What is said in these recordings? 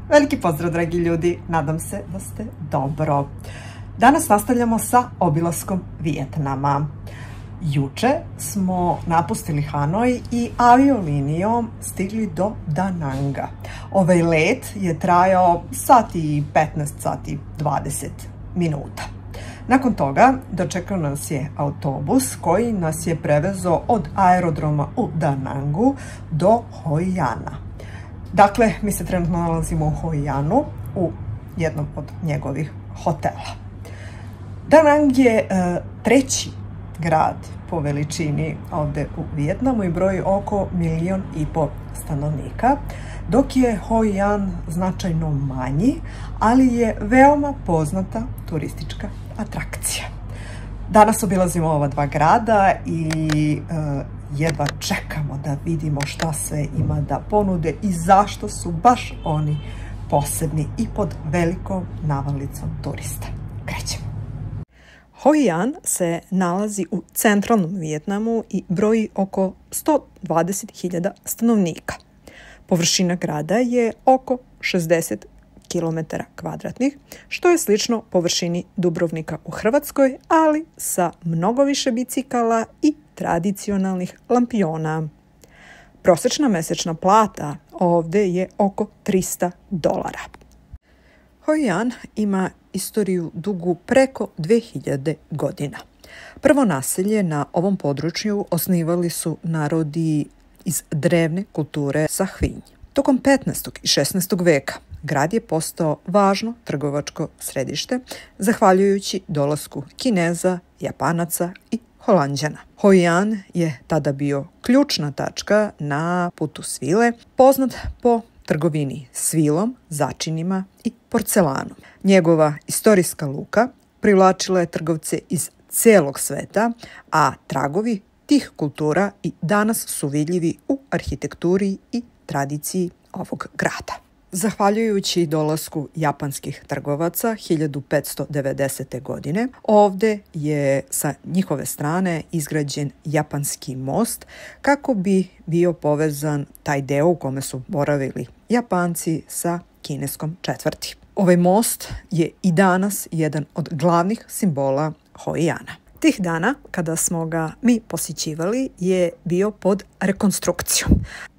Veliki pozdrav, dragi ljudi, nadam se da ste dobro. Danas nastavljamo sa obilaskom Vijetnama. Juče smo napustili Hanoj i aviolinijom stigli do Da Nanga. Ovaj let je trajao sat i 15, sat i 20 minuta. Nakon toga dočekao nas je autobus koji nas je prevezao od aerodroma u Da Nangu do Hoi Ana. Dakle, mi se trenutno nalazimo u Hoi Anu, u jednom od njegovih hotela. Da Nang je treći grad po veličini ovde u Vijetnamu i broji oko 1,5 miliona stanovnika, dok je Hoi An značajno manji, ali je veoma poznata turistička atrakcija. Danas obilazimo ova dva grada i jedva čekamo da vidimo šta sve ima da ponude i zašto su baš oni posebni i pod velikom navalicom turista. Krećemo. Hoi An se nalazi u centralnom Vijetnamu i broji oko 120.000 stanovnika. Površina grada je oko 60 km², što je slično površini Dubrovnika u Hrvatskoj, ali sa mnogo više bicikala i tradicionalnih lampiona. Prosečna mesečna plata ovde je oko $300. Hoi An ima istoriju dugu preko 2000 godina. Prvo naselje na ovom području osnivali su narodi iz drevne kulture Sahvinj. Tokom 15. i 16. veka grad je postao važno trgovačko središte zahvaljujući dolasku Kineza, Japanaca i Holanđana. Hoi An je tada bio ključna tačka na putu svile, poznat po trgovini svilom, začinima i porcelanom. Njegova istorijska luka privlačila je trgovce iz celog sveta, a tragovi tih kultura i danas su vidljivi u arhitekturi i tradiciji ovog grada. Zahvaljujući dolasku japanskih trgovaca 1590. godine, ovde je sa njihove strane izgrađen japanski most kako bi bio povezan taj deo u kome su boravili Japanci sa kineskom četvrti. Ovaj most je i danas jedan od glavnih simbola Hoi Ana. Tih dana, kada smo ga mi posjećivali, je bio pod rekonstrukcijom,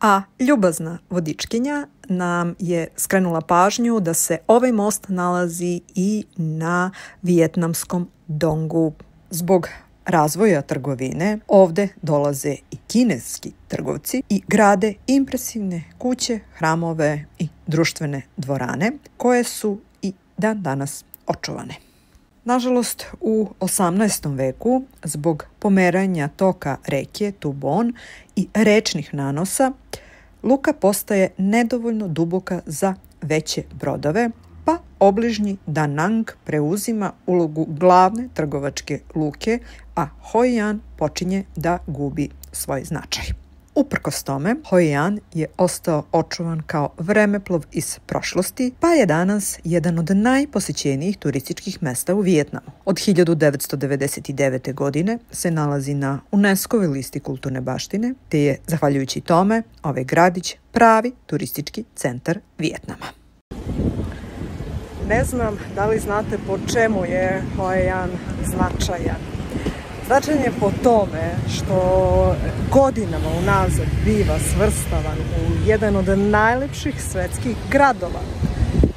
a ljubazna vodičkinja nam je skrenula pažnju da se ovaj most nalazi i na vijetnamskom Dongu. Zbog razvoja trgovine ovde dolaze i kineski trgovci i grade impresivne kuće, hramove i društvene dvorane koje su i dan danas očuvane. Nažalost, u 18. veku, zbog pomeranja toka reke Tu Bon i rečnih nanosa, luka postaje nedovoljno duboka za veće brodove, pa obližnji Da Nang preuzima ulogu glavne trgovačke luke, a Hoi An počinje da gubi svoj značaj. Uprkos tome, Hoi An je ostao očuvan kao vremeplov iz prošlosti, pa je danas jedan od najposećenijih turističkih mesta u Vijetnamu. Od 1999. godine se nalazi na UNESCO-voj listi kulturne baštine, te je, zahvaljujući tome, ovaj gradić pravi turistički centar Vijetnama. Ne znam da li znate po čemu je Hoi An značajan. Značajan je po tome što godinama unazad biva svrstavan u jedan od najlepših svetskih gradova.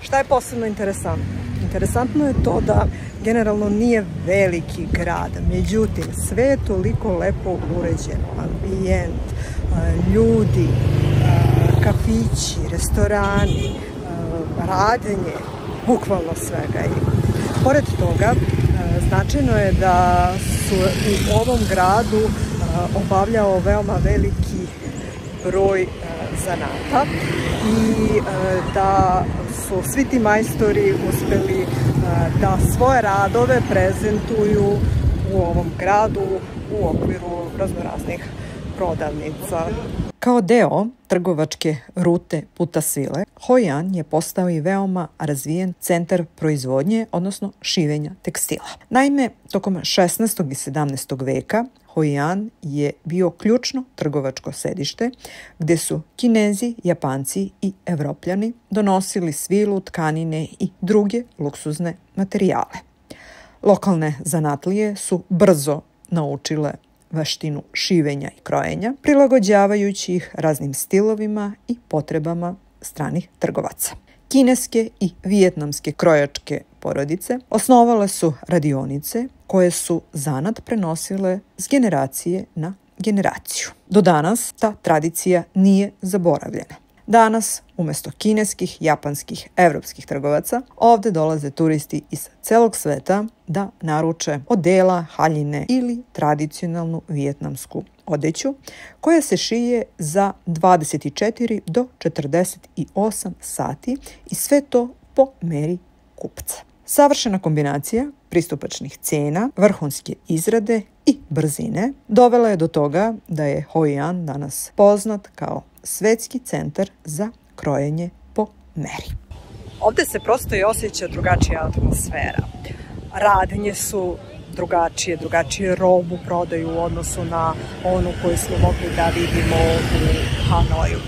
Šta je posebno interesantno? Interesantno je to da generalno nije veliki grad, međutim sve je toliko lepo uređeno, ambijent, ljudi, kafići, restorani, radenje, bukvalno svega ima. Pored toga, značajno je da su u ovom gradu obavljao veoma veliki broj zanata i da su svi ti majstori uspeli da svoje radove prezentuju u ovom gradu u okviru raznoraznih prodavnica. Kao deo trgovačke rute Puta svile, Hoi An je postao i veoma razvijen centar proizvodnje, odnosno šivenja tekstila. Naime, tokom 16. i 17. veka Hoi An je bio ključno trgovačko sedište gde su Kinezi, Japanci i Evropljani donosili svilu, tkanine i druge luksuzne materijale. Lokalne zanatlije su brzo naučile veštinu šivenja i krojenja, prilagođavajući ih raznim stilovima i potrebama stranih trgovaca. Kineske i vijetnamske krojačke porodice osnovale su radionice koje su zanat prenosile s generacije na generaciju. Do danas ta tradicija nije zaboravljena. Danas, umesto kineskih, japanskih, evropskih trgovaca, ovde dolaze turisti iz celog sveta da naruče odela, haljine ili tradicionalnu vijetnamsku odeću koja se šije za 24 do 48 sati i sve to po meri kupca. Savršena kombinacija pristupačnih cena, vrhunske izrade i brzine dovela je do toga da je Hoi An danas poznat kao svetski centar za krojenje po meri. Ovde se prosto i osjeća drugačija atmosfera. Radnje su drugačije robu prodaju u odnosu na onu koju smo mogli da vidimo u Hanoju.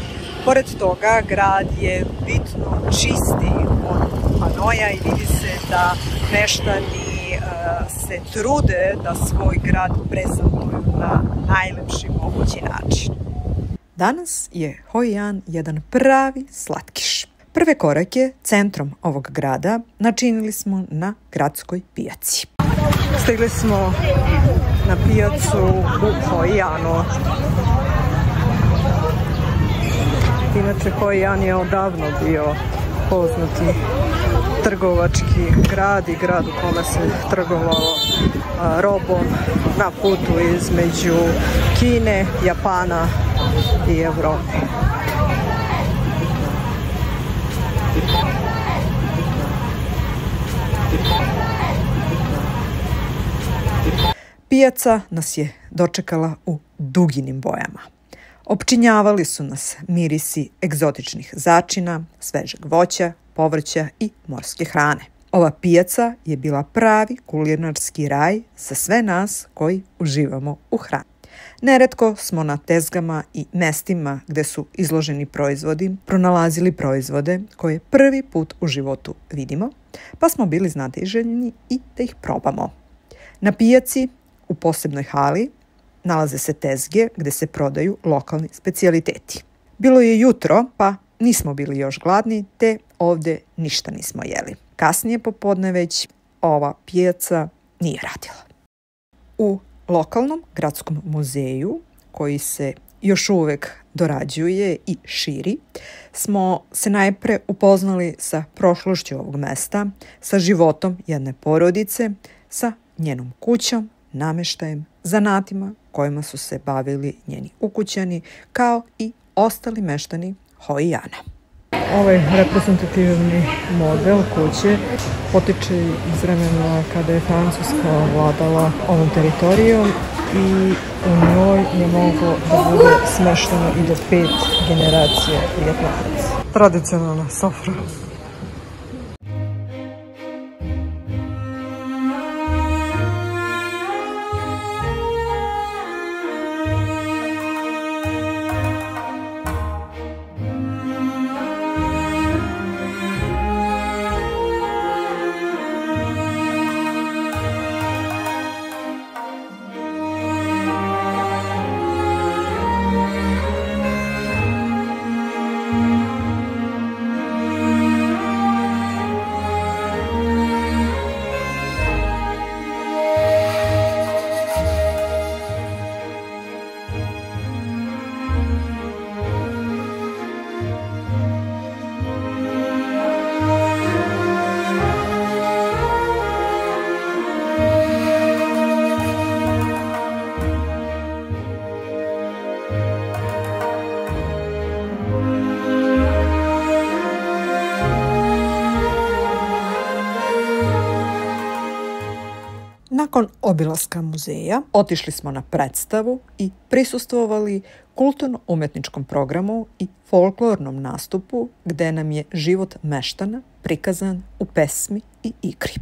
Pored toga, grad je bitno čistiji od Hanoja i vidi se da meštani se trude da svoj grad prezentuju na najlepši mogući način. Danas je Hoi An jedan pravi slatkiš. Prve korake centrom ovog grada načinili smo na gradskoj pijaci. Stigli smo na pijacu u Hoi Anu. Inače, Hoi An je odavno bio poznati trgovački grad i grad u kome se trgovalo robom na putu između Kine, Japana i Evrope. Pijaca nas je dočekala u duginim bojama. Opčinjavali su nas mirisi egzotičnih začina, svežeg voća, povrća i morske hrane. Ova pijaca je bila pravi kulinarski raj za sve nas koji uživamo u hrani. Neretko smo na tezgama i mestima gde su izloženi proizvodi pronalazili proizvode koje prvi put u životu vidimo, pa smo bili znatiželjni i da ih probamo. Na pijaci, u posebnoj hali, nalaze se tezge gde se prodaju lokalni specijaliteti. Bilo je jutro, pa nismo bili još gladni, te ovde ništa nismo jeli. Kasnije popodne već ova pijaca nije radila. U lokalnom gradskom muzeju, koji se još uvek dorađuje i širi, smo se najpre upoznali sa prošlošću ovog mesta, sa životom jedne porodice, sa njenom kućom, nameštajem, zanatima kojima su se bavili njeni ukućani, kao i ostali meštani Hoi Ana. Ovaj reprezentativni model kuće potiče iz vremena kada je Francuska vladala ovom teritorijom i u njoj je moglo da bude smešteno i do 5 generacija Vijetnamaca. Tradicionalna sofra. Nakon obilaska muzeja otišli smo na predstavu i prisustvovali kulturno-umetničkom programu i folklornom nastupu gde nam je život meštana prikazan u pesmi i igri.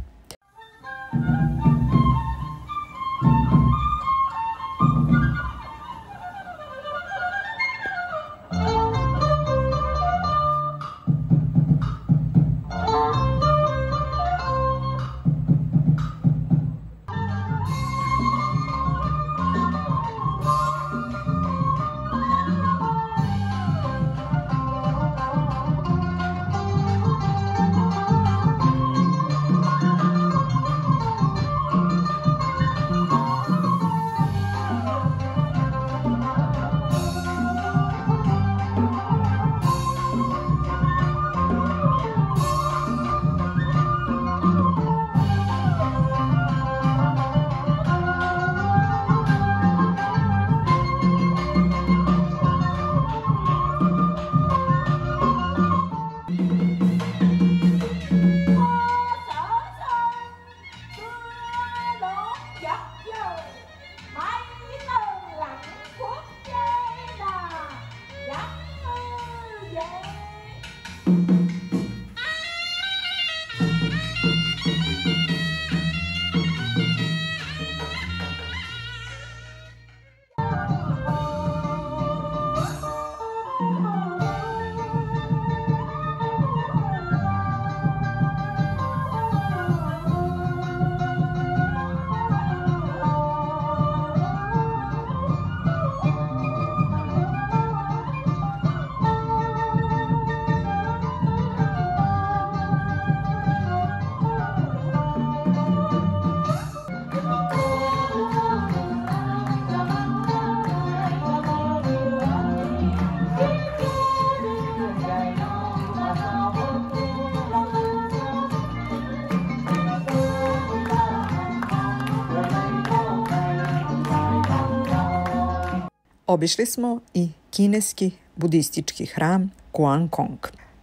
Obišli smo i kineski budistički hram Guangkong.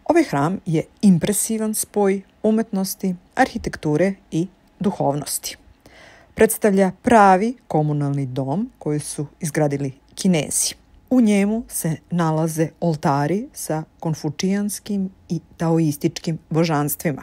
Ovaj hram je impresivan spoj umetnosti, arhitekture i duhovnosti. Predstavlja pravi komunalni dom koji su izgradili Kinezi. U njemu se nalaze oltari sa konfučijanskim i taoističkim božanstvima,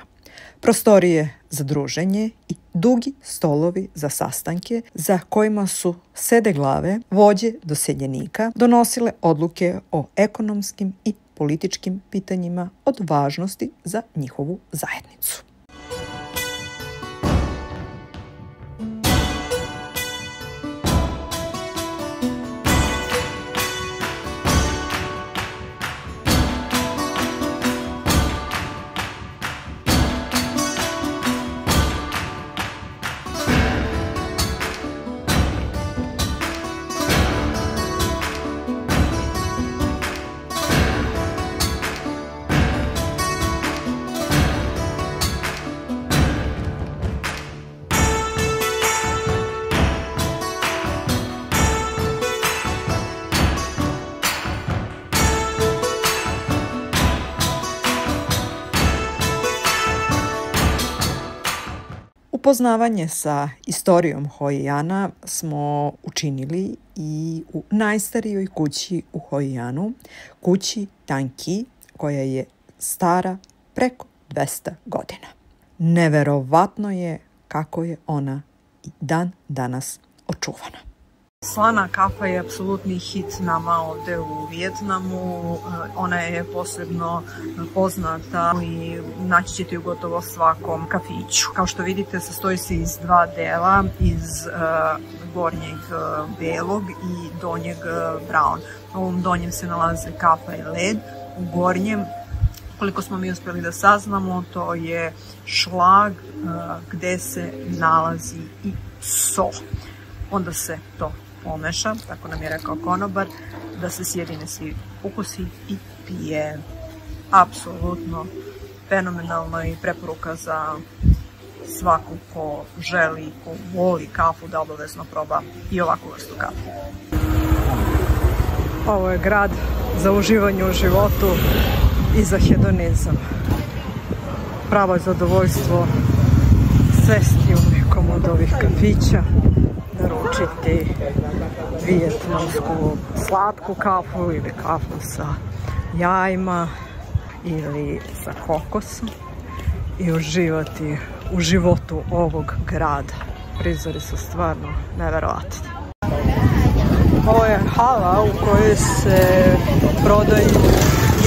prostorije za druženje i dugi stolovi za sastanke za kojima su sede glave vođe doseljenika donosile odluke o ekonomskim i političkim pitanjima od važnosti za njihovu zajednicu. Upoznavanje sa istorijom Hojijana smo učinili i u najstarijoj kući u Hojijanu, kući Tanki, koja je stara preko 200 godina. Neverovatno je kako je ona i dan danas očuvana. Slana kafa je apsolutni hit nama ovde u Vijetnamu. Ona je posebno poznata i naći ćete u gotovo svakom kafiću. Kao što vidite, sastoji se iz dva dela, iz gornjeg belog i donjeg brown. U ovom donjem se nalaze kafa i led, u gornjem, koliko smo mi uspeli da saznamo, to je šlag gde se nalazi i so. Onda se to pomeša, tako nam je rekao konobar, da se sjedine svi ukusi i pije. Apsolutno fenomenalno i preporuka za svaku ko želi, ko voli kafu, da obavezno proba i ovakvu vrstu kafe. Ovo je grad za uživanje u životu i za hedonizam. Pravo je zadovoljstvo sesti u nekom od ovih kafića, naručiti vijetnamsku slatku kafu ili kafu sa jajima ili sa kokosom i uživati u životu ovog grada. Prizori su stvarno neverovatni. Ovo je hala u kojoj se prodaju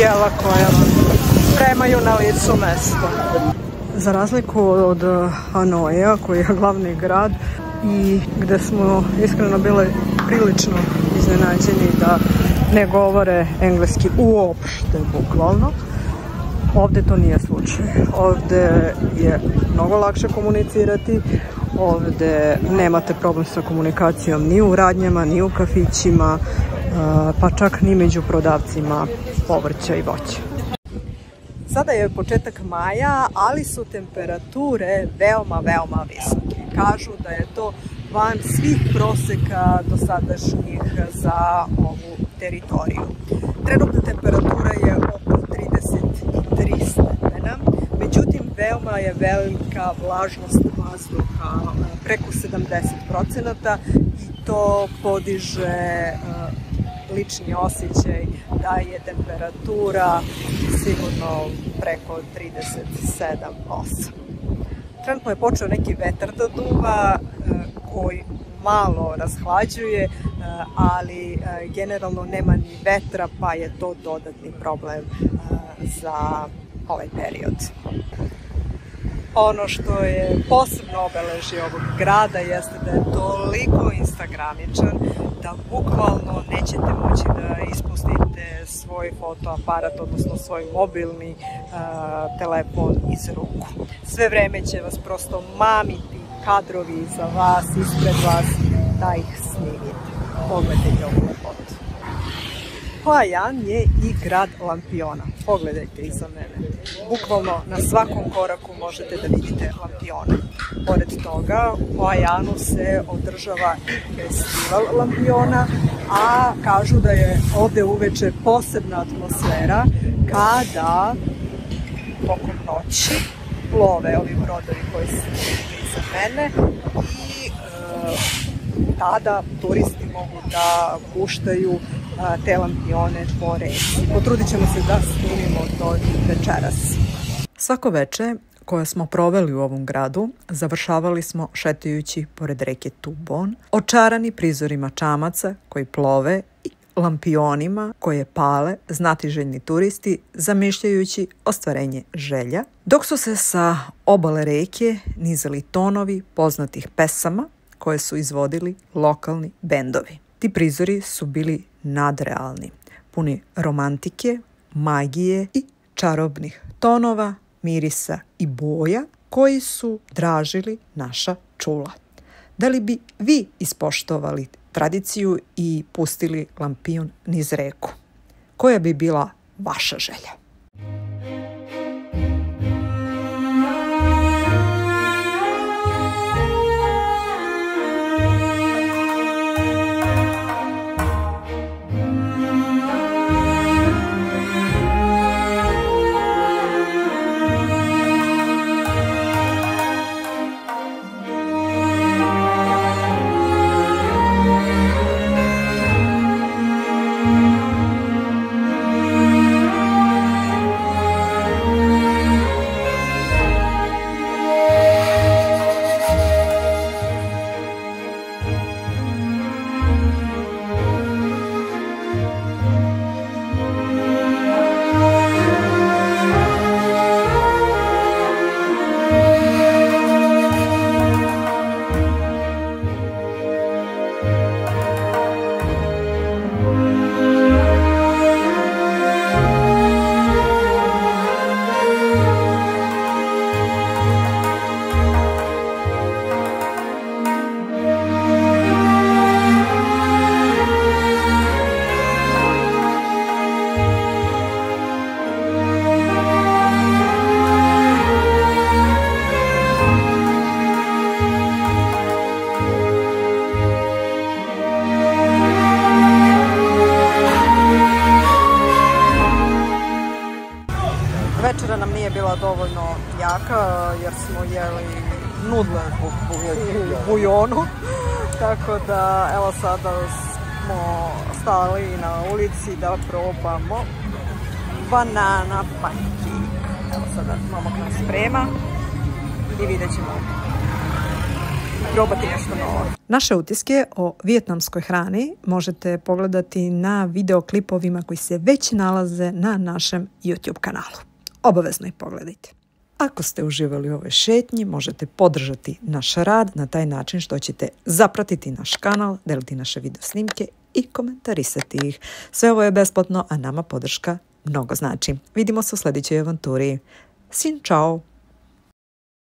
jela koja vam spremaju na licu mesta. Za razliku od Hanoja, koji je glavni grad i gde smo iskreno bile prilično iznenađeni da ne govore engleski uopšte, bukvalno, ovde to nije slučaj. Ovde je mnogo lakše komunicirati, ovde nemate problem sa komunikacijom ni u radnjama, ni u kafićima, pa čak ni među prodavcima povrća i voća. Sada je početak maja, ali su temperature veoma visoke. Kažu da je to van svih proseka dosadašnjih za ovu teritoriju. Trenutna temperatura je oko 33 stepena, međutim veoma je velika vlažnost vazduha, preko 70%, i to podiže lični osjećaj da je temperatura sigurno preko 37-8. Trenutno je počeo neki vetar da duva koji malo rashlađuje, ali generalno nema ni vetra, pa je to dodatni problem za ovaj period. Ono što je posebno obeležje ovog grada jeste da je toliko instagramičan da bukvalno nećete moći da ispustite svoj fotoaparat, odnosno svoj mobilni telefon iz ruku. Sve vreme će vas prosto mamiti kadrovi iza vas, ispred vas, da ih snimite. Pogledajte ovu lepotu. Hua Yan je i grad lampiona. Pogledajte iza mene. Bukvalno na svakom koraku možete da vidite lampione. Pored toga, u Hua Yanu se održava i festival lampiona, a kažu da je ovde uveče posebna atmosfera kada tokom noći plove ovi brodovi koji se iza mene i tada turisti mogu da puštaju te lampione po reci. Potrudit ćemo se da snimimo to večeras. Svako veče koje smo proveli u ovom gradu, završavali smo šetajući pored reke Tubon, očarani prizorima čamaca koji plove i lampionima koje pale znatiželjni turisti zamišljajući ostvarenje želja, dok su se sa obale reke nizali tonovi poznatih pesama koje su izvodili lokalni bendovi. Ti prizori su bili nadrealni, puni romantike, magije i čarobnih tonova, mirisa i boja koji su dražili naša čula. Da li bi vi ispoštovali tradiciju i pustili lampion niz reku? Koja bi bila vaša želja? Večera nam nije bila dovoljno jaka jer smo jeli nudle u bujonu, tako da evo sada smo stali na ulici da probamo banana pancake. Evo sada momak nam sprema i vidjet ćemo probati nešto novo. Naše utiske o vijetnamskoj hrani možete pogledati na videoklipovima koji se već nalaze na našem YouTube kanalu. Obavezno ih pogledajte. Ako ste uživali u ovoj šetnji, možete podržati naš rad na taj način što ćete zapratiti naš kanal, deliti naše video snimke i komentarisati ih. Sve ovo je besplatno, a nama podrška mnogo znači. Vidimo se u sljedećoj avanturi. Sin čao!